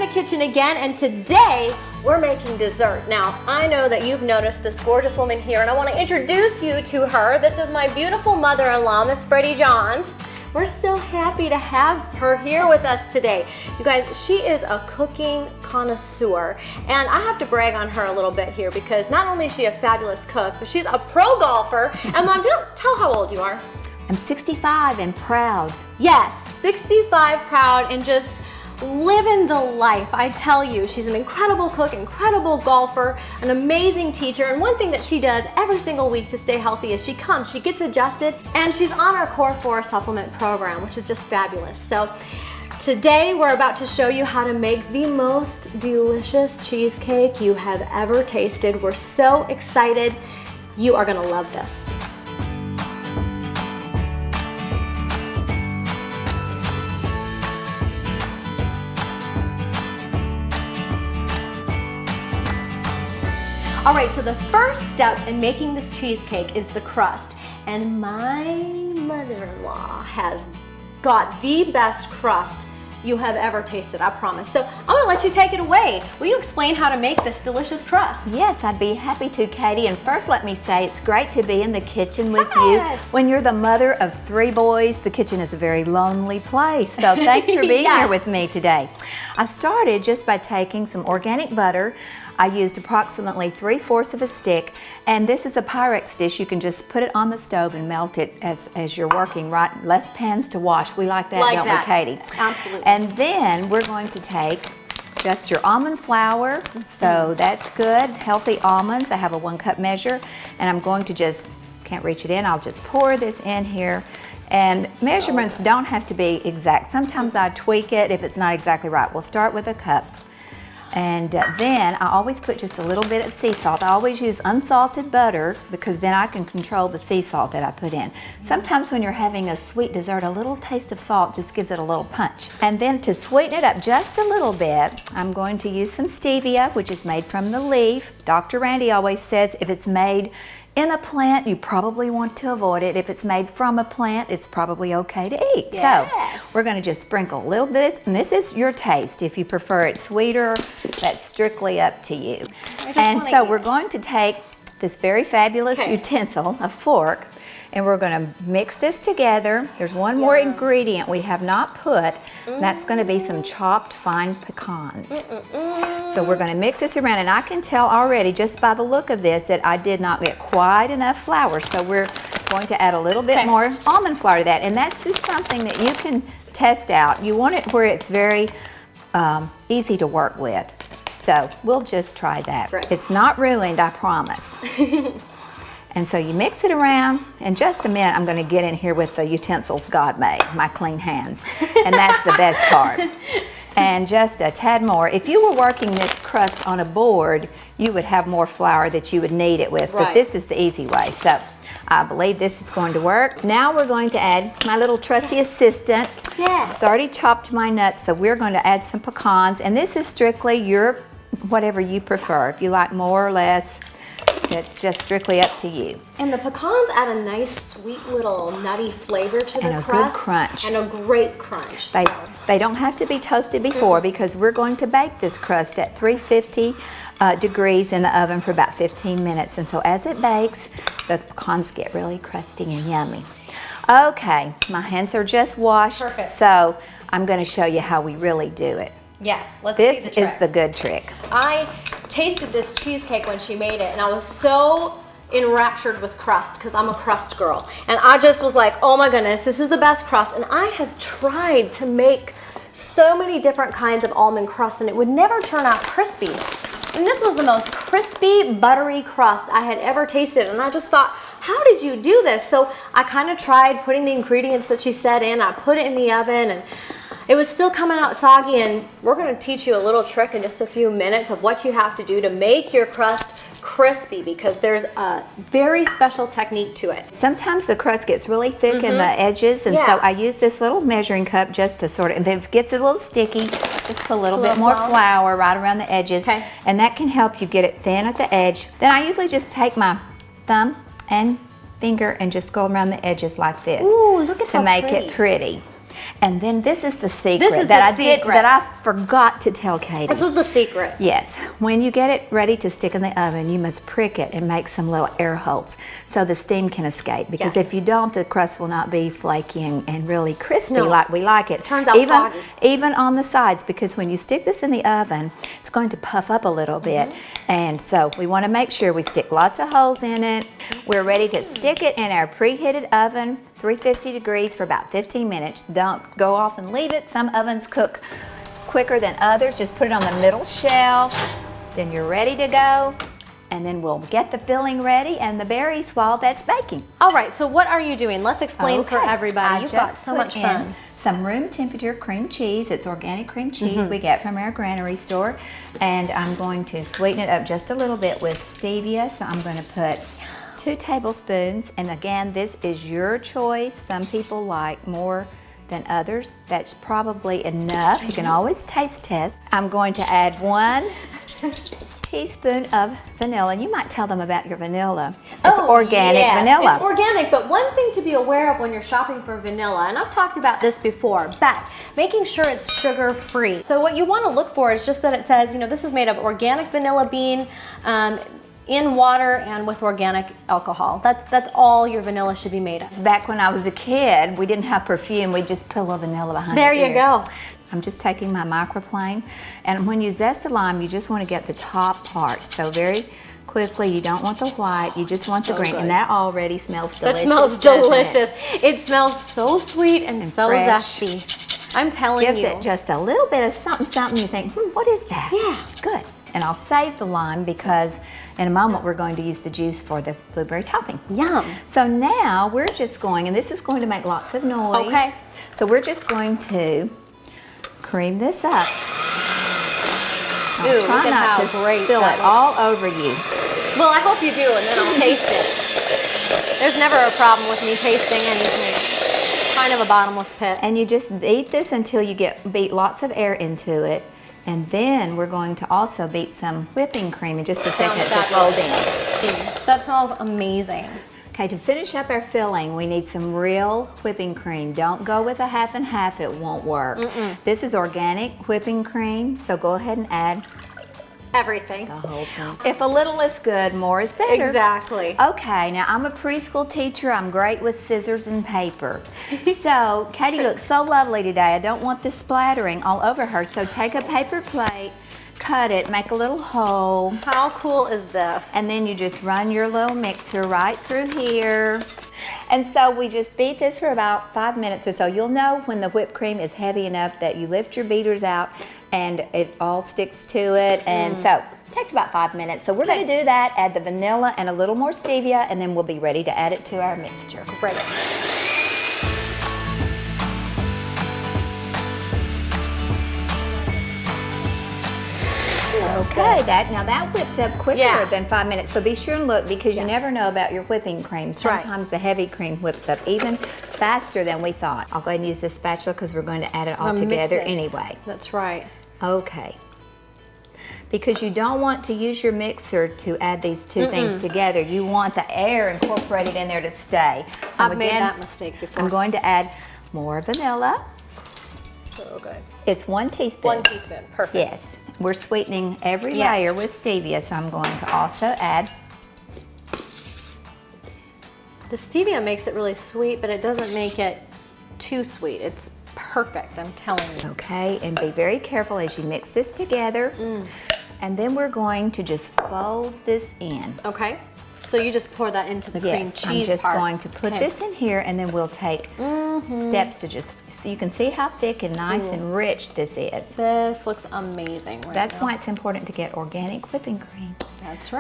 the kitchen again, and today we're making dessert. Now, I know that you've noticed this gorgeous woman here, and I want to introduce you to her. This is my beautiful mother-in-law, Miss Freddie Johns. We're so happy to have her here with us today. You guys, she is a cooking connoisseur, and I have to brag on her a little bit here because not only is she a fabulous cook, but she's a pro golfer. And Mom, tell how old you are. I'm 65 and proud. Yes, 65 proud and just living the life. I tell you, she's an incredible cook, incredible golfer, an amazing teacher, and one thing that she does every single week to stay healthy is she comes, she gets adjusted, and she's on our Core 4 supplement program, which is just fabulous. So today we're about to show you how to make the most delicious cheesecake you have ever tasted. We're so excited. You are gonna love this. All right, so the first step in making this cheesecake is the crust. And my mother-in-law has got the best crust you have ever tasted, I promise. So I'm gonna let you take it away. Will you explain how to make this delicious crust? Yes, I'd be happy to, Katie. And first let me say it's great to be in the kitchen with you. When you're the mother of 3 boys, the kitchen is a very lonely place. So thanks for being here with me today. I started just by taking some organic butter. I used approximately 3/4 of a stick, and this is a Pyrex dish. You can just put it on the stove and melt it as you're working, right? Less pans to wash. We like that, don't we, Katie? Absolutely. And then we're going to take just your almond flour. So that's good, healthy almonds. I have a 1 cup measure, and I'm going to just, can't reach it in, I'll just pour this in here. And measurements don't have to be exact. Sometimes I tweak it if it's not exactly right. We'll start with a cup. And then I always put just a little bit of sea salt. I always use unsalted butter because then I can control the sea salt that I put in. Sometimes when you're having a sweet dessert, a little taste of salt just gives it a little punch. And then to sweeten it up just a little bit, I'm going to use some stevia, which is made from the leaf. Dr. Randy always says if it's made in a plant, you probably want to avoid it. If it's made from a plant, it's probably okay to eat. Yes. So we're going to just sprinkle a little bit, and this is your taste. If you prefer it sweeter, that's strictly up to you. And so we're going to take this very fabulous utensil, a fork, and we're going to mix this together. There's one more ingredient we have not put, and that's going to be some chopped fine pecans. So we're going to mix this around, and I can tell already just by the look of this that I did not get quite enough flour, so we're going to add a little bit more almond flour to that, and that's just something that you can test out. You want it where it's very easy to work with, so we'll just try that. It's not ruined, I promise. And so you mix it around. In just a minute, I'm going to get in here with the utensils God made, my clean hands. And that's the best part. And just a tad more. If you were working this crust on a board, you would have more flour that you would knead it with. But this is the easy way. So I believe this is going to work. Now we're going to add my little trusty assistant. Yes. It's already chopped my nuts, so we're going to add some pecans. And this is strictly your, whatever you prefer. If you like more or less, it's just strictly up to you. And the pecans add a nice, sweet little nutty flavor to the crust. And a good crunch. And a great crunch. They don't have to be toasted before because we're going to bake this crust at 350 degrees in the oven for about 15 minutes. And so as it bakes, the pecans get really crusty and yummy. Okay, my hands are just washed. Perfect. So I'm going to show you how we really do it. Yes, let's see the trick. This is the good trick. I tasted this cheesecake when she made it, and I was so enraptured with crust because I'm a crust girl. And I just was like, oh my goodness, this is the best crust. And I have tried to make so many different kinds of almond crust, and it would never turn out crispy. And this was the most crispy, buttery crust I had ever tasted. And I just thought, how did you do this? So I kind of tried putting the ingredients that she said in. I put it in the oven, and it was still coming out soggy, and we're going to teach you a little trick in just a few minutes of what you have to do to make your crust crispy, because there's a very special technique to it. Sometimes the crust gets really thick in the edges, and so I use this little measuring cup just to sort of, and if it gets a little sticky, just put a little bit more flour right around the edges, and that can help you get it thin at the edge. Then I usually just take my thumb and finger and just go around the edges like this. Ooh, look at to make it pretty. And then this is the secret This is that the secret. that I forgot to tell Katie. This was the secret. Yes, when you get it ready to stick in the oven, you must prick it and make some little air holes so the steam can escape. Because Yes. if you don't, the crust will not be flaky and really crispy No. like we like it. Turns out foggy. Even on the sides, because when you stick this in the oven, it's going to puff up a little bit. And so we want to make sure we stick lots of holes in it. We're ready to stick it in our preheated oven, 350 degrees for about 15 minutes. Don't go off and leave it. Some ovens cook quicker than others. Just put it on the middle shelf. Then you're ready to go. And then we'll get the filling ready and the berries while that's baking. All right, so what are you doing? Let's explain for Okay. everybody. I You've got just so put much in fun. Some room temperature cream cheese. It's organic cream cheese we get from our granary store. And I'm going to sweeten it up just a little bit with stevia. So I'm going to put 2 tablespoons. And again, this is your choice. Some people like more than others. That's probably enough. You can always taste test. I'm going to add 1 teaspoon of vanilla. You might tell them about your vanilla. It's organic yes, vanilla. It's organic, but one thing to be aware of when you're shopping for vanilla, and I've talked about this before, but making sure it's sugar-free. So what you want to look for is just that it says, you know, this is made of organic vanilla bean, in water and with organic alcohol. That's all your vanilla should be made of. Back when I was a kid, we didn't have perfume. We just put a little vanilla behind There the you ear. go. I'm just taking my microplane, and when you zest a lime, you just want to get the top part. So very quickly, you don't want the white, you just want the green, good. and that already smells delicious. That smells doesn't it? delicious. It smells so sweet and so fresh. zesty. I'm telling Gives you. it just a little bit of something, something. You think, what is that? Yeah. Good. And I'll save the lime because in a moment we're going to use the juice for the blueberry topping. Yum. So now we're just going, and this is going to make lots of noise. Okay. So we're just going to cream this up. Ooh, look Try at not how to great spill that it looks. all over you. Well, I hope you do, and then I'll taste it. There's never a problem with me tasting anything. Kind of a bottomless pit. And you just beat this until you beat lots of air into it. And then we're going to also beat some whipping cream in just a second to fold in. That smells amazing. Okay, to finish up our filling, we need some real whipping cream. Don't go with a half and half, it won't work. This is organic whipping cream, so go ahead and add Everything. the whole thing. If a little is good, more is better. Exactly. Okay, now I'm a preschool teacher. I'm great with scissors and paper. So Katie looks so lovely today. I don't want this splattering all over her. So take a paper plate, cut it, make a little hole, How cool is this? and then you just run your little mixer right through here. And so we just beat this for about 5 minutes or so. You'll know when the whipped cream is heavy enough that you lift your beaters out and it all sticks to it. And so it takes about 5 minutes. So we're going to do that, add the vanilla and a little more stevia, and then we'll be ready to add it to our mixture. Great. Okay, now that whipped up quicker Yeah. than 5 minutes. So be sure and look because you Yes. never know about your whipping cream. right. Sometimes the heavy cream whips up even faster than we thought. I'll go ahead and use this spatula because we're going to add it all Mix together it. anyway. That's right. Okay. Because you don't want to use your mixer to add these two things together. You want the air incorporated in there to stay. So I've made that mistake before. I'm going to add more vanilla. So good. It's 1 teaspoon. 1 teaspoon. Perfect. Yes. We're sweetening every Yes. layer with stevia, so I'm going to also add. The stevia makes it really sweet, but it doesn't make it too sweet. It's perfect, I'm telling you. Okay, and be very careful as you mix this together. And then we're going to just fold this in. Okay. So you just pour that into the cream Yes, cheese I'm just part. going to put Okay. this in here, and then we'll take steps to just, so you can see how thick and nice and rich this is. This looks amazing right That's now. why it's important to get organic whipping cream, That's because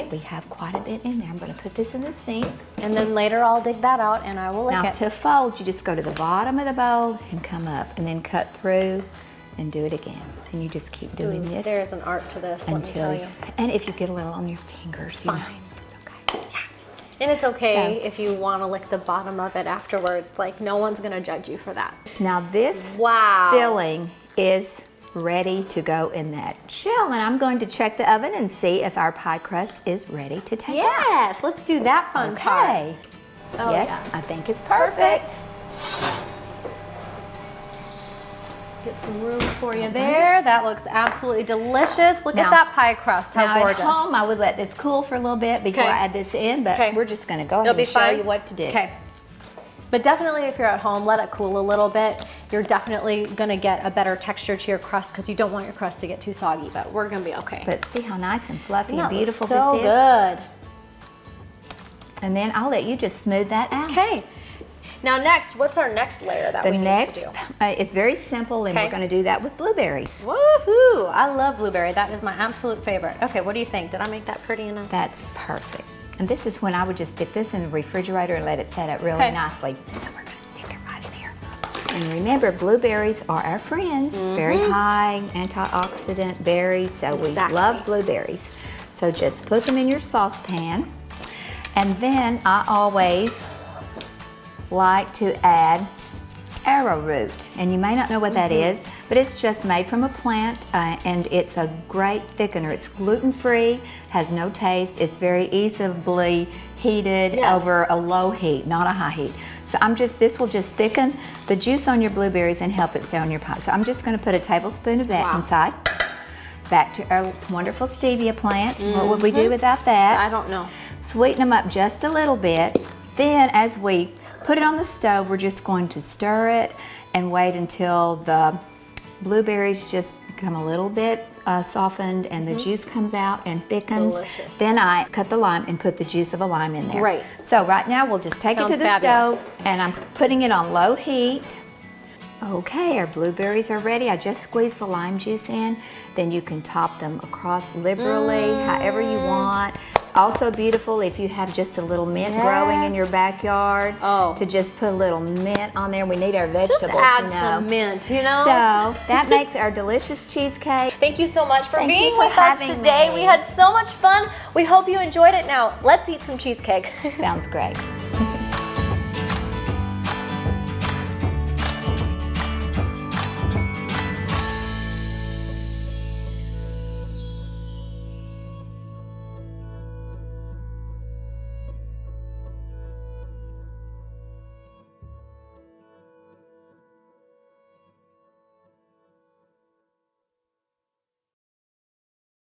right. we have quite a bit in there. I'm going to put this in the sink. And then later I'll dig that out and I will lick Now it. to fold, you just go to the bottom of the bowl and come up, and then cut through and do it again. And you just keep doing Ooh, this there's an art to this, let me until tell you. And if you get a little on your fingers, you know. Fine. Okay. And it's okay So- if you want to lick the bottom of it afterwards. Like, no one's going to judge you for that. Now this Wow. filling is ready to go in that shell, and I'm going to check the oven and see if our pie crust is ready to take out. Yes, let's do that fun part. Okay. Oh, yes, yeah. I think it's perfect. Get some room for you there. That looks absolutely delicious. Look at that pie crust, how gorgeous. At home, I would let this cool for a little bit before I add this in, but we're just gonna go ahead and show you what to do. Okay. But definitely if you're at home, let it cool a little bit. You're definitely gonna get a better texture to your crust because you don't want your crust to get too soggy, but we're gonna be okay. But see how nice and fluffy and beautiful this is? So good. And then I'll let you just smooth that out. Okay. Now next, what's our next layer that we need to do? It's very simple, and we're gonna do that with blueberries. Woohoo! I love blueberry. That is my absolute favorite. Okay, what do you think? Did I make that pretty enough? That's perfect. And this is when I would just stick this in the refrigerator and let it set up really nicely. So we're gonna stick it right in here. And remember, blueberries are our friends. Very high antioxidant berries, so we love blueberries. So just put them in your saucepan. And then I always like to add arrowroot. And you may not know what that is, but it's just made from a plant, and it's a great thickener. It's gluten-free, has no taste. It's very easily heated over a low heat, not a high heat. So this will just thicken the juice on your blueberries and help it stay on your pie. So I'm just gonna put a tablespoon of that inside. Back to our wonderful stevia plant. What would we do without that? I don't know. Sweeten them up just a little bit. Then as we put it on the stove, we're just going to stir it and wait until the blueberries just become a little bit softened and the juice comes out and thickens. Delicious. Then I cut the lime and put the juice of a lime in there. Right. So right now we'll just take it to the stove, and I'm putting it on low heat. Okay, our blueberries are ready. I just squeezed the lime juice in. Then you can top them across liberally, however you want. It's also beautiful if you have just a little mint growing in your backyard. To just put a little mint on there. We need our vegetables, just add some mint, you know? So that makes our delicious cheesecake. Thank you so much for being with us today. We had so much fun. We hope you enjoyed it. Now, let's eat some cheesecake. Sounds great.